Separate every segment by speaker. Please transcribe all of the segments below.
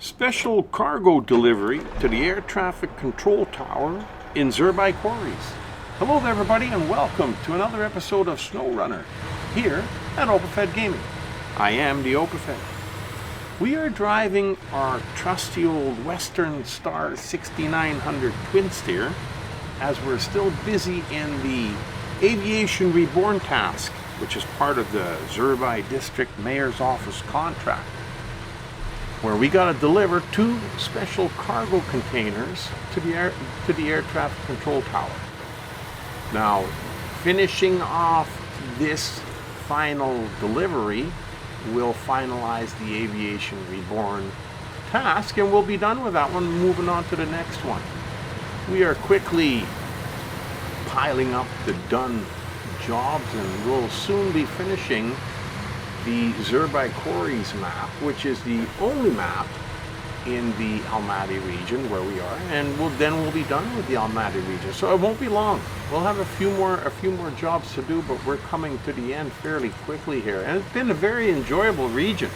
Speaker 1: Special cargo delivery to the air traffic control tower in Zherbai Quarries. Hello there everybody and welcome to another episode of SnowRunner here at OpenFed Gaming. I am the OpenFed. We are driving our trusty old Western Star 6900 TwinSteer as we're still busy in the Aviation Reborn task, which is part of the Zherbai District Mayor's Office contract, where we got to deliver 2 special cargo containers to the air traffic control tower. Now, finishing off this final delivery will finalize the Aviation Reborn task, and we'll be done with that one, moving on to the next one. We are quickly piling up the done jobs, and we'll soon be finishing the Zherbai Quarries map, which is the only map in the Almaty region where we are, and we'll be done with the Almaty region. So it won't be long. We'll have a few more jobs to do, but we're coming to the end fairly quickly here, and it's been a very enjoyable region.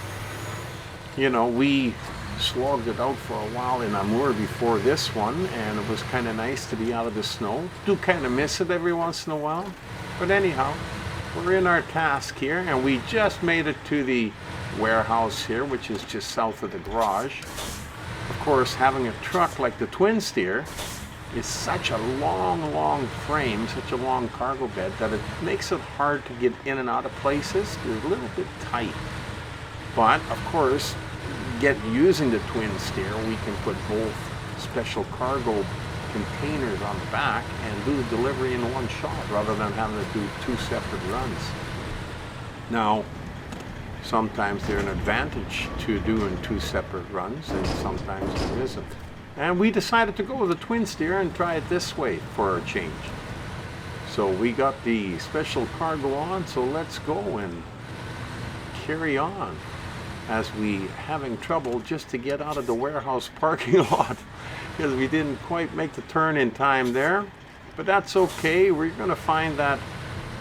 Speaker 1: You know, we slogged it out for a while in Amur before this one, and it was kind of nice to be out of the snow. Do kind of miss it every once in a while, but anyhow, we're in our task here, and we just made it to the warehouse here, which is just south of the garage. Of course, having a truck like the TwinSteer is such a long frame, such a long cargo bed, that it makes it hard to get in and out of places. It's a little bit tight. But, of course, using the TwinSteer, we can put both special cargo containers on the back and do the delivery in one shot rather than having to do 2 separate runs. Now, sometimes there's an advantage to doing 2 separate runs, and sometimes there isn't. And we decided to go with the TwinSteer and try it this way for a change. So we got the special cargo on, so let's go and carry on, as we having trouble just to get out of the warehouse parking lot because we didn't quite make the turn in time there. But that's okay. We're going to find that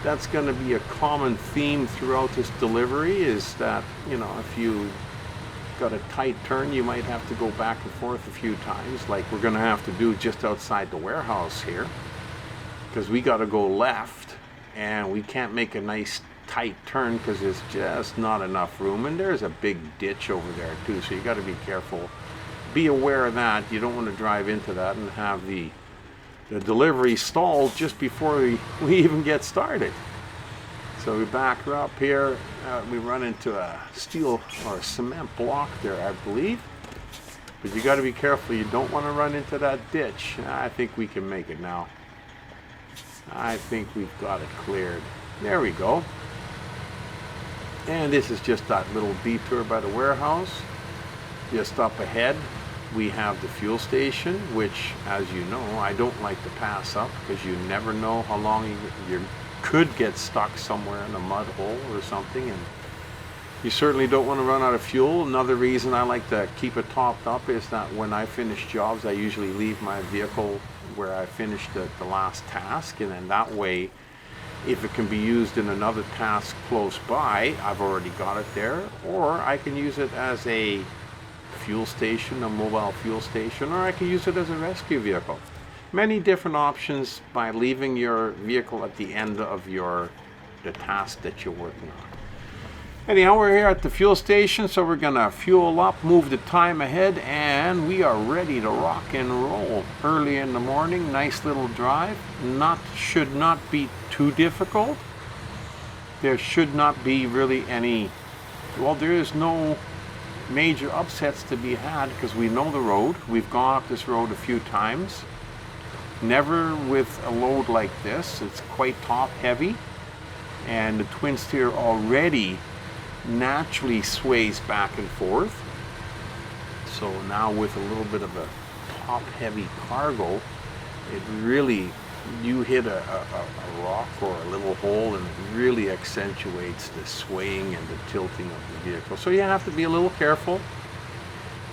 Speaker 1: that's going to be a common theme throughout this delivery, is that, you know, if you got a tight turn, you might have to go back and forth a few times, like we're going to have to do just outside the warehouse here, because we got to go left and we can't make a nice tight turn because there's just not enough room, and there's a big ditch over there too, so you got to be careful. Be aware of that. You don't want to drive into that and have the delivery stalled just before we even get started. So we back up here. We run into a steel or cement block there, I believe. But you got to be careful. You don't want to run into that ditch. I think we can make it now. I think we've got it cleared. There we go. And this is just that little detour by the warehouse. Just up ahead, we have the fuel station, which, as you know, I don't like to pass up, because you never know how long you could get stuck somewhere in a mud hole or something, and you certainly don't want to run out of fuel. Another reason I like to keep it topped up is that when I finish jobs, I usually leave my vehicle where I finished the last task, and then that way, if it can be used in another task close by, I've already got it there, or I can use it as a fuel station, a mobile fuel station, or I can use it as a rescue vehicle. Many different options by leaving your vehicle at the end of the task that you're working on. Anyhow, we're here at the fuel station, so we're gonna fuel up, move the time ahead, and we are ready to rock and roll. Early in the morning, nice little drive. Should not be too difficult. There should not be really any, well, there is no major upsets to be had because we know the road. We've gone up this road a few times. Never with a load like this. It's quite top heavy, and the TwinSteer already naturally sways back and forth. So now with a little bit of a top heavy cargo, it really, you hit a rock or a little hole and it really accentuates the swaying and the tilting of the vehicle. So you have to be a little careful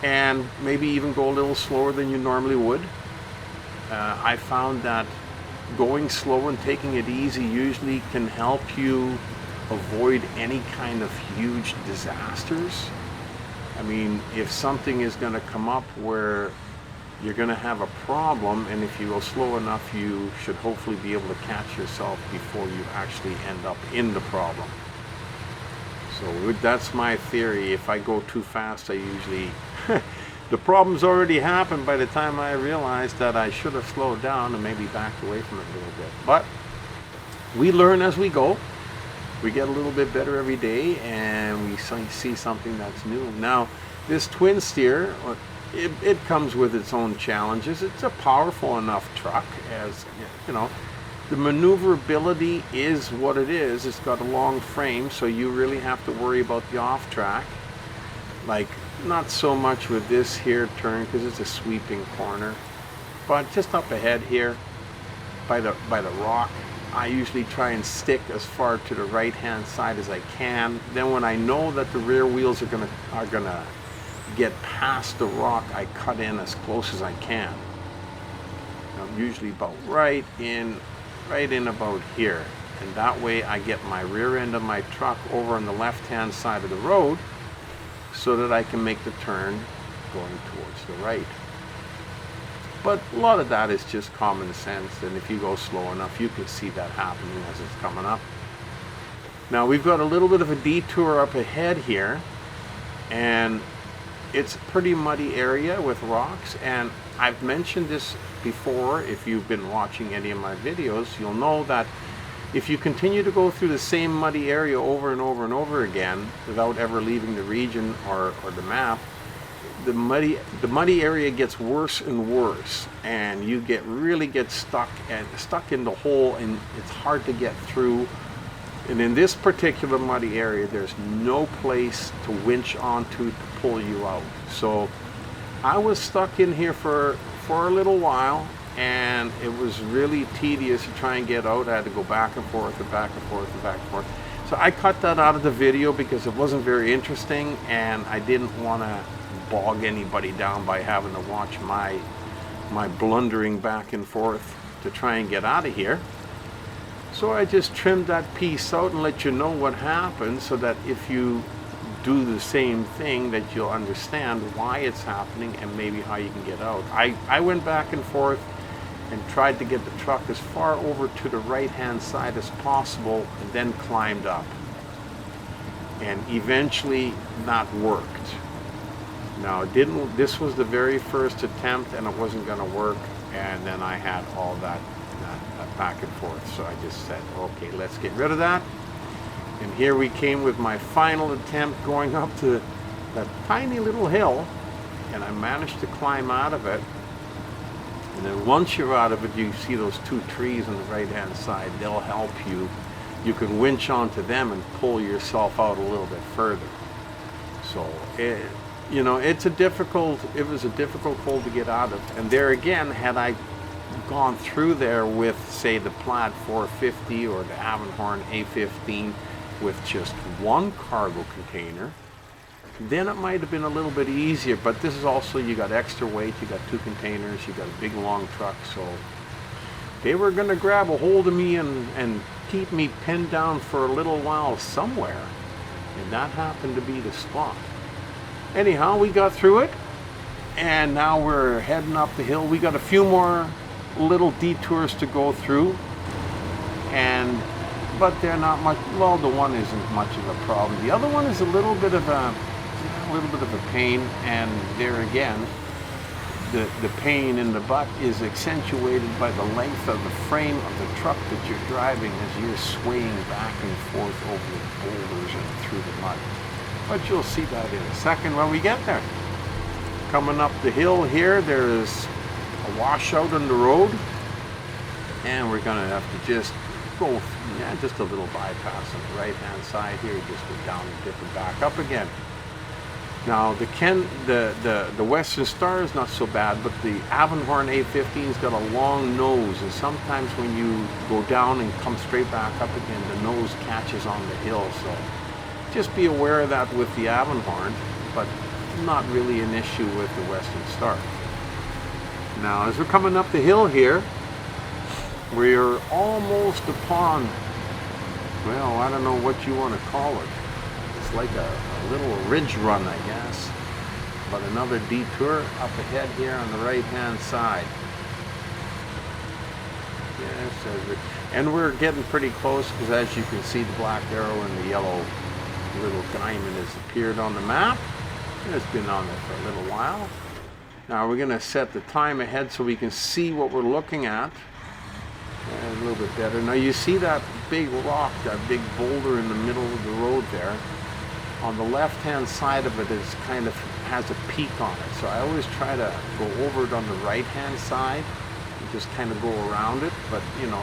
Speaker 1: and maybe even go a little slower than you normally would. I found that going slow and taking it easy usually can help you avoid any kind of huge disasters. I mean, if something is going to come up where you're going to have a problem, and if you go slow enough, you should hopefully be able to catch yourself before you actually end up in the problem. So that's my theory. If I go too fast, I usually the problem's already happened by the time I realized that I should have slowed down and maybe backed away from it a little bit. But we learn as we go. We get a little bit better every day, and we see something that's new. Now, this TwinSteer, it comes with its own challenges. It's a powerful enough truck, as you know. The maneuverability is what it is. It's got a long frame, so you really have to worry about the off track. Like, not so much with this here turn because it's a sweeping corner, but just up ahead here by the rock, I usually try and stick as far to the right hand side as I can. Then when I know that the rear wheels are gonna get past the rock, I cut in as close as I can. I'm usually about right in about here, and that way I get my rear end of my truck over on the left hand side of the road so that I can make the turn going towards the right. But a lot of that is just common sense, and if you go slow enough, you can see that happening as it's coming up. Now we've got a little bit of a detour up ahead here, and it's a pretty muddy area with rocks, and I've mentioned this before. If you've been watching any of my videos, you'll know that if you continue to go through the same muddy area over and over and over again without ever leaving the region or the map, the muddy area gets worse and worse, and you really get stuck in the hole, and it's hard to get through. And in this particular muddy area, there's no place to winch onto to pull you out. So I was stuck in here for a little while, and it was really tedious to try and get out. I had to go back and forth and back and forth and back and forth. So I cut that out of the video because it wasn't very interesting, and I didn't want to bog anybody down by having to watch my blundering back and forth to try and get out of here. So I just trimmed that piece out and let you know what happened, so that if you do the same thing, that you'll understand why it's happening and maybe how you can get out. I went back and forth and tried to get the truck as far over to the right hand side as possible, and then climbed up, and eventually that worked. Now this was the very first attempt, and it wasn't going to work, and then I had all that back and forth. So I just said, okay, let's get rid of that. And here we came with my final attempt, going up to that tiny little hill, and I managed to climb out of it. And then once you're out of it, you see those two trees on the right hand side. They'll help you. You can winch onto them and pull yourself out a little bit further. So it was a difficult hole to get out of. And there again, had I gone through there with, say, the Plaid 450 or the Aviation A15 with just one cargo container, then it might have been a little bit easier. But this is also, you got extra weight, you got two containers, you got a big long truck, so they were going to grab a hold of me and keep me pinned down for a little while somewhere, and that happened to be the spot. Anyhow, we got through it, and now we're heading up the hill. We got a few more little detours to go through, but they're not much. Well, the one isn't much of a problem. The other one is a little bit of a pain, and there again, the pain in the butt is accentuated by the length of the frame of the truck that you're driving as you're swaying back and forth over the boulders and through the mud. But you'll see that in a second when we get there. Coming up the hill here, there's a washout on the road, and we're going to have to just go, just a little bypass on the right hand side here, just go down and dip and back up again. Now the Western Star is not so bad, but the Aviation A15's got a long nose, and sometimes when you go down and come straight back up again, the nose catches on the hill. So just be aware of that with the Aviation, but not really an issue with the Western Star. Now as we're coming up the hill here, we're almost upon, well, I don't know what you want to call it. It's like a little ridge run, I guess. but another detour up ahead here on the right hand side. Yes, and we're getting pretty close, because as you can see, the black arrow and the yellow little diamond has appeared on the map. It's been on there for a little while. Now we're going to set the time ahead so we can see what we're looking at a little bit better. Now you see that big rock, that big boulder in the middle of the road there. On the left hand side of it is kind of has a peak on it, so I always try to go over it on the right hand side and just kind of go around it. But you know,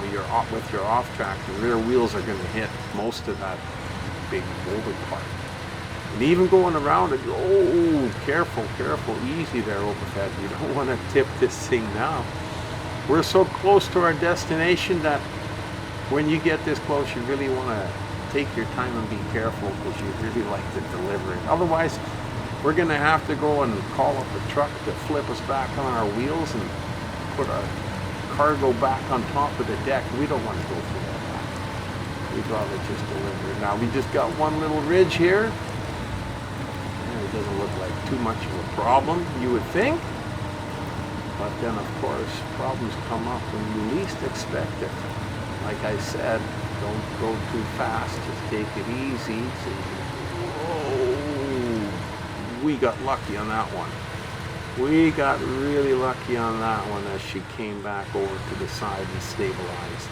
Speaker 1: with your off track, the rear wheels are going to hit most of that big boulder part. And even going around it, oh, careful, careful, easy there, overhead. You don't want to tip this thing now. We're so close to our destination that when you get this close, you really want to take your time and be careful, because you really like the delivery. Otherwise, we're going to have to go and call up a truck to flip us back on our wheels and put our cargo back on top of the deck. We don't want to go through all that. We'd rather just deliver it. Now, we just got one little ridge here. And it doesn't look like too much of a problem, you would think. But then, of course, problems come up when you least expect it. Like I said, don't go too fast. Just take it easy. So whoa! We got lucky on that one. We got really lucky on that one as she came back over to the side and stabilized.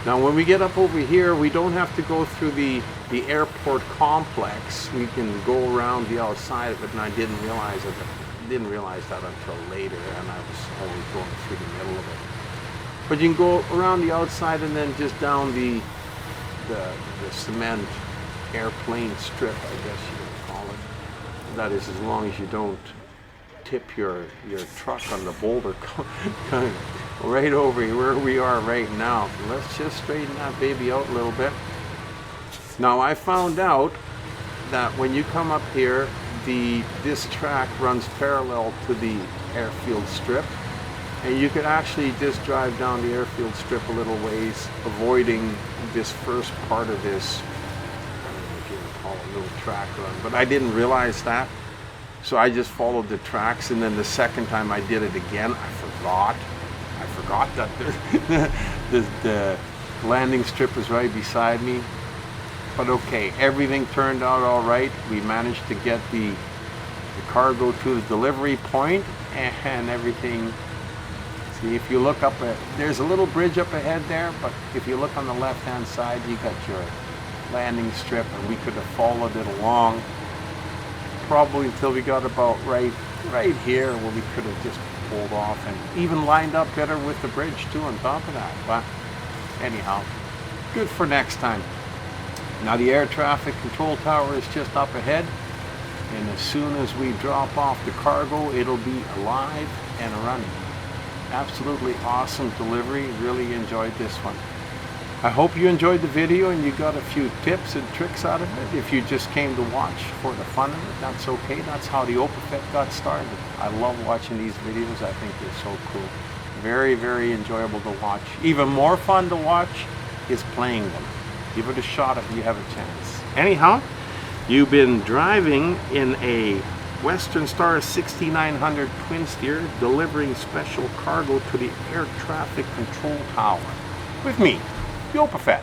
Speaker 1: Now, when we get up over here, we don't have to go through the airport complex. We can go around the outside of it, and I didn't realize it. Didn't realize that until later, and I was always going through the middle of it. But you can go around the outside and then just down the cement airplane strip, I guess you would call it. That is, as long as you don't tip your truck on the boulder. Right over where we are right now. Let's just straighten that baby out a little bit. Now, I found out that when you come up here, this track runs parallel to the airfield strip, and you could actually just drive down the airfield strip a little ways, avoiding this first part of this, I don't know if you would call it a little track run, but I didn't realize that, so I just followed the tracks. And then the second time I did it again, I forgot that the landing strip was right beside me. But okay, everything turned out all right. We managed to get the cargo to the delivery point, and everything. See, if you look up, there's a little bridge up ahead there, but if you look on the left-hand side, you got your landing strip, and we could have followed it along, probably until we got about right here, where we could have just pulled off and even lined up better with the bridge too on top of that. But anyhow, good for next time. Now, the air traffic control tower is just up ahead, and as soon as we drop off the cargo, it'll be alive and running. Absolutely awesome delivery. Really enjoyed this one. I hope you enjoyed the video and you got a few tips and tricks out of it. If you just came to watch for the fun of it, that's okay. That's how the OpenFet got started. I love watching these videos. I think they're so cool. Very, very enjoyable to watch. Even more fun to watch is playing them. Give it a shot if you have a chance. Anyhow, you've been driving in a Western Star 6900 TwinSteer, delivering special cargo to the air traffic control tower with me, the OpenFet.